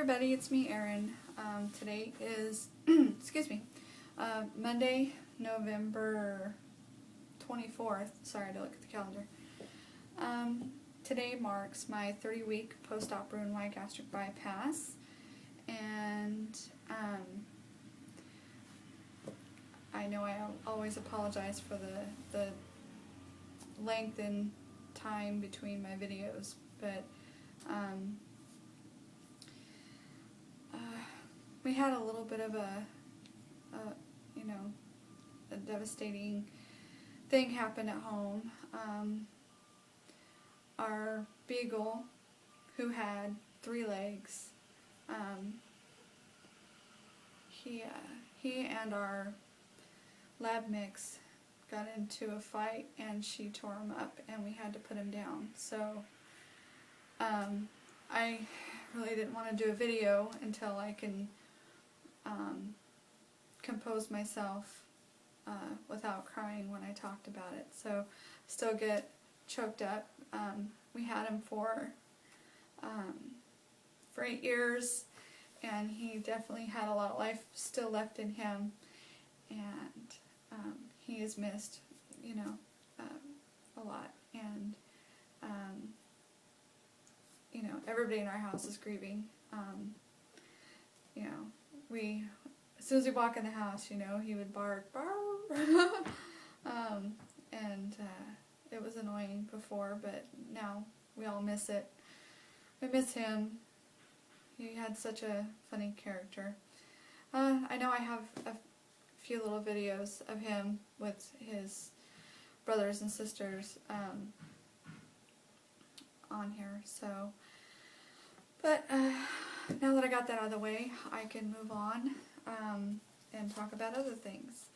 everybody, it's me, Erin. Today is, Monday, November 24th. Sorry, I had to look at the calendar. Today marks my 30-week post-op RNY gastric bypass, and I know I always apologize for the length and time between my videos, but we had a little bit of a devastating thing happen at home. Our beagle, who had 3 legs, he and our lab mix got into a fight, and she tore him up, and we had to put him down. So I really didn't want to do a video until I can compose myself without crying when I talked about it. So still get choked up. We had him for 8 years, and he definitely had a lot of life still left in him, and he is missed, a lot, and everybody in our house is grieving. As soon as we walk in the house, he would bark, bark, and it was annoying before, but now we all miss it. We miss him. He had such a funny character. I know I have a few little videos of him with his brothers and sisters on here, so, but now that I got that out of the way, I can move on and talk about other things.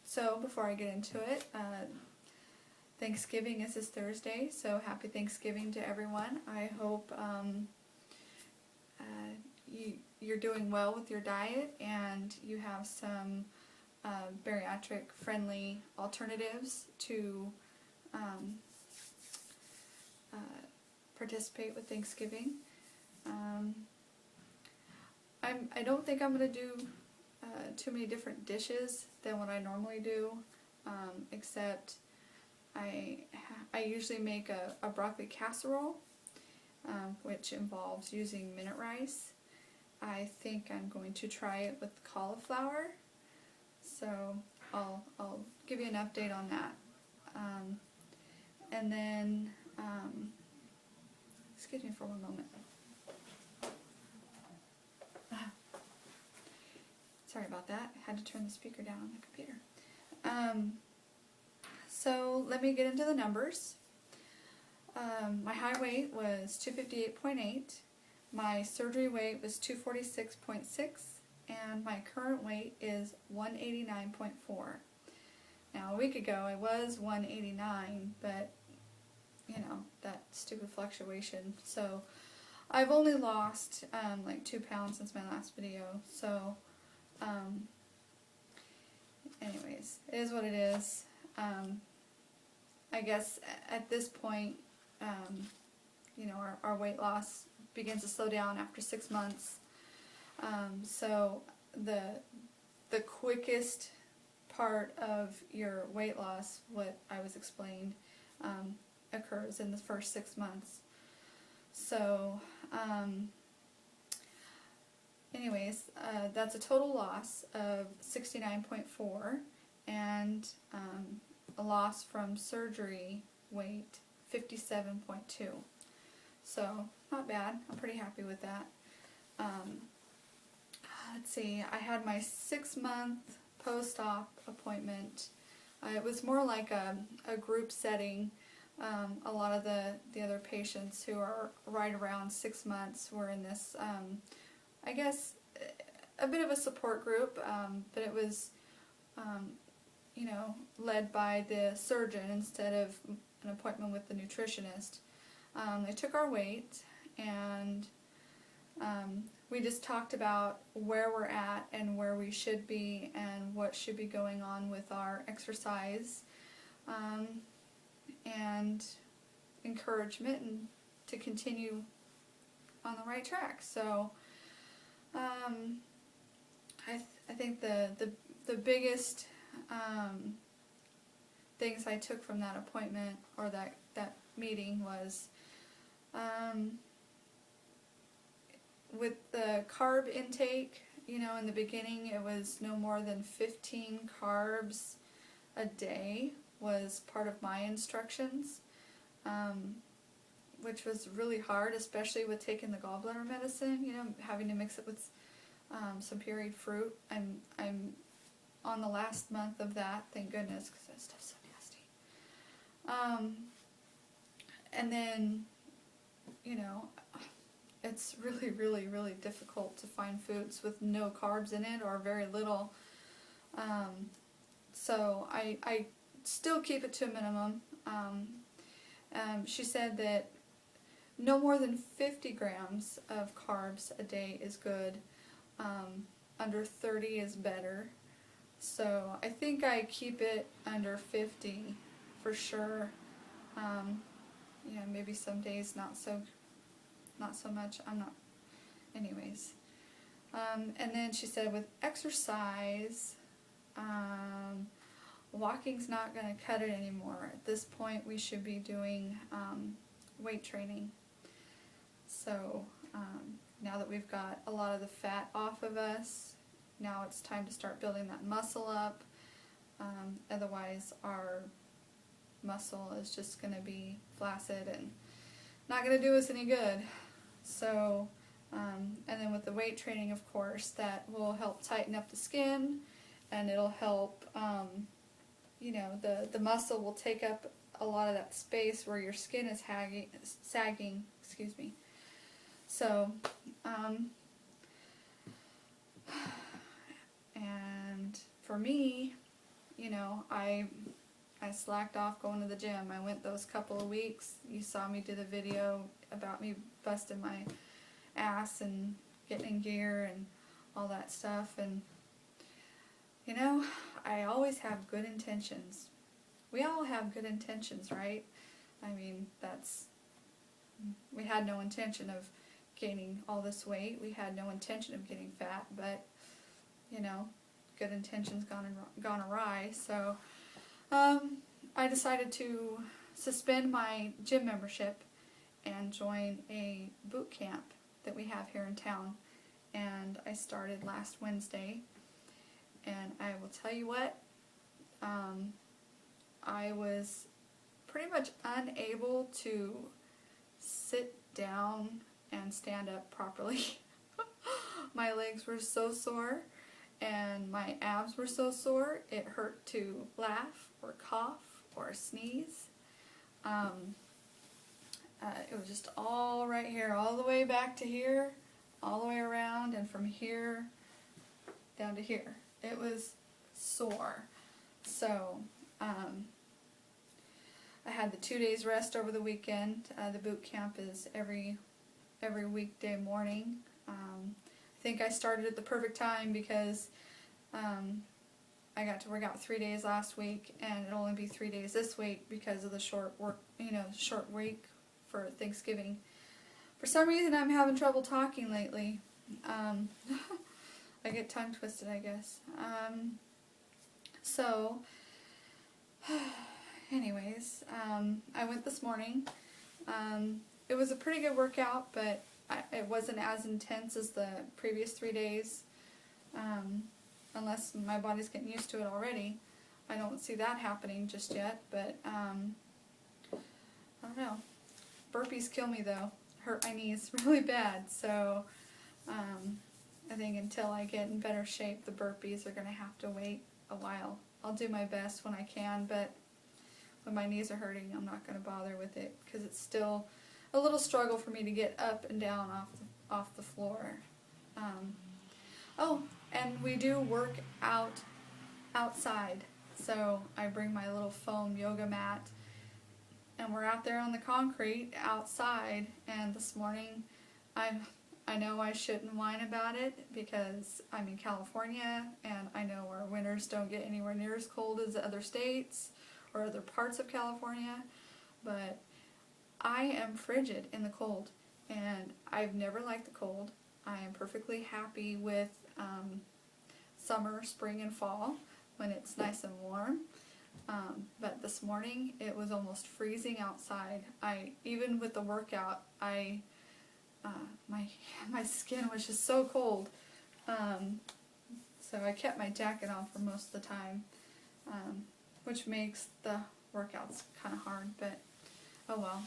So before I get into it, Thanksgiving is this Thursday, so happy Thanksgiving to everyone. I hope you're doing well with your diet, and you have some bariatric friendly alternatives to participate with Thanksgiving. I don't think I'm going to do too many different dishes than what I normally do, except I usually make a broccoli casserole, which involves using minute rice. I think I'm going to try it with cauliflower, so I'll give you an update on that. And then, excuse me for one moment. Sorry about that. I had to turn the speaker down on the computer. So let me get into the numbers. My high weight was 258.8. My surgery weight was 246.6, and my current weight is 189.4. Now, a week ago I was 189, but that stupid fluctuation. So I've only lost like 2 pounds since my last video. So anyways, it is what it is. I guess at this point, our weight loss begins to slow down after 6 months. So the quickest part of your weight loss, what I was explained, occurs in the first 6 months. So anyways, that's a total loss of 69.4, and a loss from surgery weight 57.2. So not bad. I'm pretty happy with that. Let's see, I had my 6-month post-op appointment. It was more like a group setting. A lot of the other patients who are right around 6 months were in this, I guess, a bit of a support group, but it was, led by the surgeon instead of an appointment with the nutritionist. They took our weight, and we just talked about where we're at and where we should be and what should be going on with our exercise, and encouragement and to continue on on the right track. So I think the biggest things I took from that appointment or that meeting was with the carb intake. You know, in the beginning it was no more than 15 carbs a day was part of my instructions, which was really hard, especially with taking the gallbladder medicine, you know, having to mix it with some pureed fruit. I'm on the last month of that, thank goodness, because that stuff's so nasty. And then, you know, it's really, really, really difficult to find foods with no carbs in it or very little. So I still keep it to a minimum. She said that no more than 50 grams of carbs a day is good. Under 30 is better. So I think I keep it under 50 for sure. You know, maybe some days not so much. I'm not. Anyways. And then she said with exercise, walking's not going to cut it anymore. At this point, we should be doing weight training. So now that we've got a lot of the fat off of us, now it's time to start building that muscle up. Otherwise, our muscle is just going to be flaccid and not going to do us any good. So, and then with the weight training, of course, that will help tighten up the skin, and it'll help, you know, the muscle will take up a lot of that space where your skin is sagging, excuse me. So, and for me, you know, I slacked off going to the gym. I went those couple of weeks. You saw me do the video about me busting my ass and getting in gear and all that stuff. And, you know, I always have good intentions. We all have good intentions, right? I mean, we had no intention of gaining all this weight. We had no intention of getting fat, but, you know, good intentions gone awry. So I decided to suspend my gym membership and join a boot camp that we have here in town. And I started last Wednesday. And I will tell you what, I was pretty much unable to sit down and stand up properly. My legs were so sore and my abs were so sore it hurt to laugh or cough or sneeze. It was just all right here, all the way back to here, all the way around, and from here down to here. It was sore. So I had the 2 days rest over the weekend. The boot camp is every weekday morning. I think I started at the perfect time because I got to work out 3 days last week, and it'll only be 3 days this week because of the short week for Thanksgiving. For some reason, I'm having trouble talking lately. I get tongue twisted, I guess. So, anyways, I went this morning. It was a pretty good workout, but it wasn't as intense as the previous 3 days. Unless my body's getting used to it already. I don't see that happening just yet, but I don't know. Burpees kill me though. Hurt my knees really bad, so I think until I get in better shape, the burpees are going to have to wait a while. I'll do my best when I can, but when my knees are hurting, I'm not going to bother with it because it's still a little struggle for me to get up and down off the floor. Oh, and we do work out outside, so I bring my little foam yoga mat, and we're out there on the concrete outside. And this morning, I know I shouldn't whine about it because I'm in California, and I know our winters don't get anywhere near as cold as the other states or other parts of California, but I am frigid in the cold, and I've never liked the cold. I am perfectly happy with summer, spring, and fall when it's nice and warm. But this morning it was almost freezing outside. Even with the workout, my skin was just so cold. So I kept my jacket on for most of the time, which makes the workouts kind of hard, but oh well.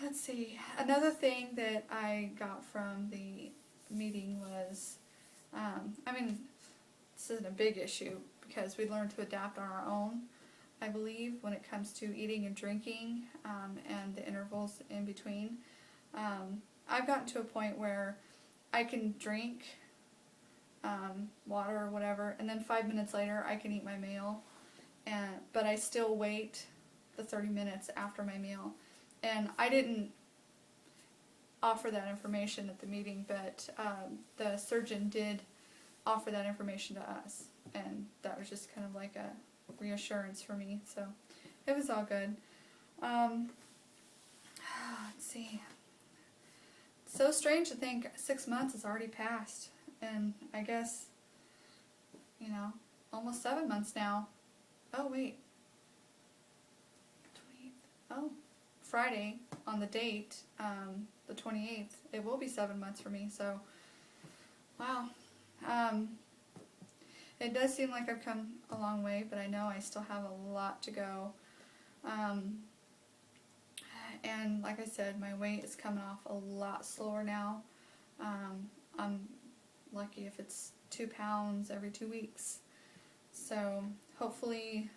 Let's see. Another thing that I got from the meeting was, this isn't a big issue because we learned to adapt on our own, I believe, when it comes to eating and drinking, and the intervals in between. I've gotten to a point where I can drink water or whatever, and then 5 minutes later I can eat my meal, but I still wait the 30 minutes after my meal. And I didn't offer that information at the meeting, but the surgeon did offer that information to us, and that was just kind of like a reassurance for me, so it was all good. Let's see. It's so strange to think 6 months has already passed, and I guess, almost 7 months now. Oh, wait. 28th. Oh, Friday on the date, the 28th, it will be 7 months for me, so, wow. It does seem like I've come a long way, but I know I still have a lot to go. And like I said, my weight is coming off a lot slower now. I'm lucky if it's 2 pounds every 2 weeks. So hopefully,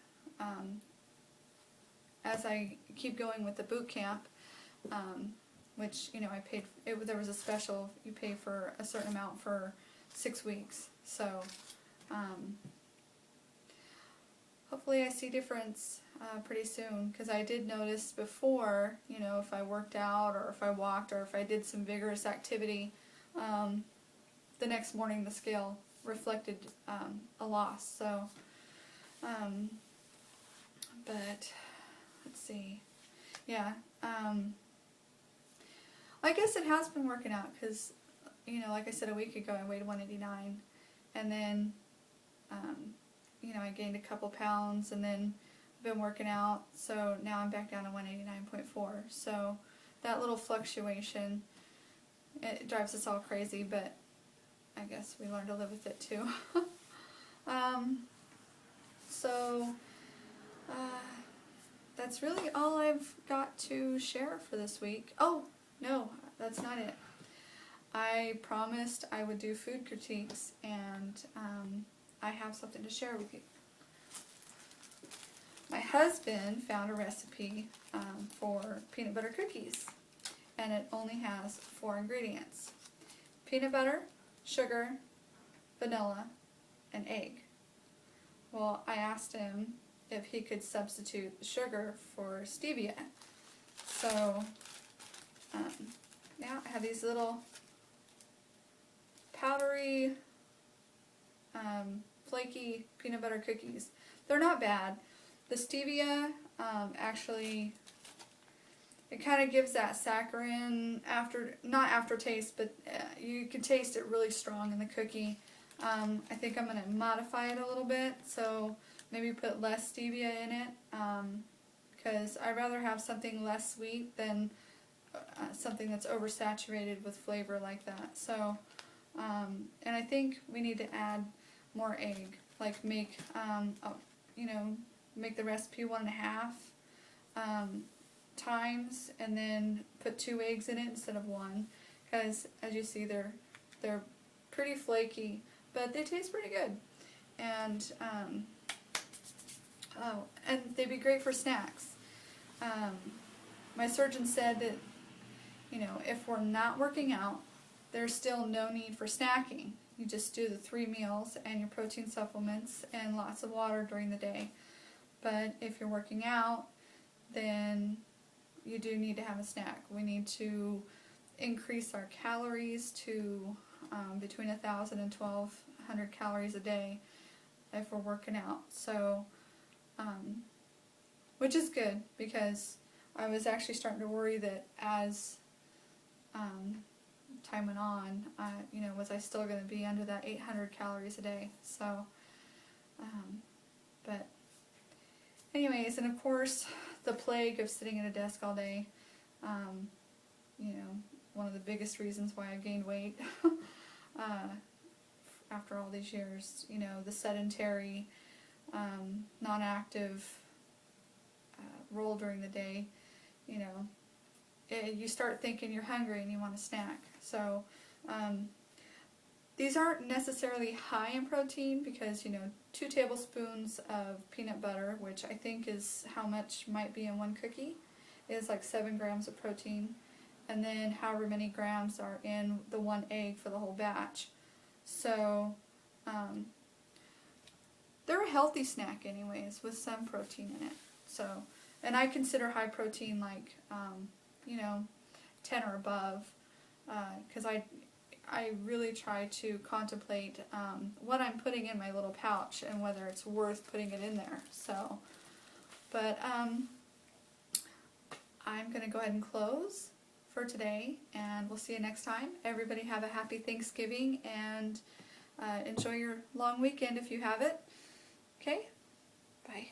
as I keep going with the boot camp, which, I paid, there was a special, you pay for a certain amount for 6 weeks. So hopefully I see difference pretty soon, because I did notice before, if I worked out or if I walked or if I did some vigorous activity, the next morning the scale reflected a loss. So, but let's see, yeah, I guess it has been working out, because, like I said a week ago, I weighed 189, and then, I gained a couple pounds, and then been working out, so now I'm back down to 189.4, so that little fluctuation, it drives us all crazy, but I guess we learn to live with it too. So that's really all I've got to share for this week. Oh, no, that's not it. I promised I would do food critiques, and I have something to share with you. My husband found a recipe for peanut butter cookies, and it only has 4 ingredients: peanut butter, sugar, vanilla, and egg. Well, I asked him if he could substitute the sugar for stevia. So, now I have these little powdery, flaky peanut butter cookies. They're not bad. The stevia, actually, it kind of gives that saccharine not aftertaste, but you can taste it really strong in the cookie. I think I'm going to modify it a little bit, so maybe put less stevia in it, because I'd rather have something less sweet than something that's oversaturated with flavor like that. So, and I think we need to add more egg, like make, make the recipe 1.5 times, and then put 2 eggs in it instead of 1, because as you see, they're pretty flaky, but they taste pretty good. And and they'd be great for snacks. My surgeon said that, if we're not working out, there's still no need for snacking. You just do the 3 meals and your protein supplements and lots of water during the day. But if you're working out, then you do need to have a snack. We need to increase our calories to between 1,000 and 1,200 calories a day if we're working out. So, which is good, because I was actually starting to worry that as time went on, was I still going to be under that 800 calories a day? So, but anyways, and of course, the plague of sitting at a desk all day, one of the biggest reasons why I gained weight after all these years, the sedentary, non-active role during the day, you start thinking you're hungry and you want a snack. So these aren't necessarily high in protein because, 2 tablespoons of peanut butter, which I think is how much might be in one cookie, is like 7 grams of protein. And then however many grams are in the 1 egg for the whole batch. So they're a healthy snack anyways with some protein in it. So, and I consider high protein like, 10 or above, because I really try to contemplate what I'm putting in my little pouch and whether it's worth putting it in there. So, but I'm going to go ahead and close for today, and we'll see you next time. Everybody have a happy Thanksgiving, and enjoy your long weekend if you have it. Okay? Bye.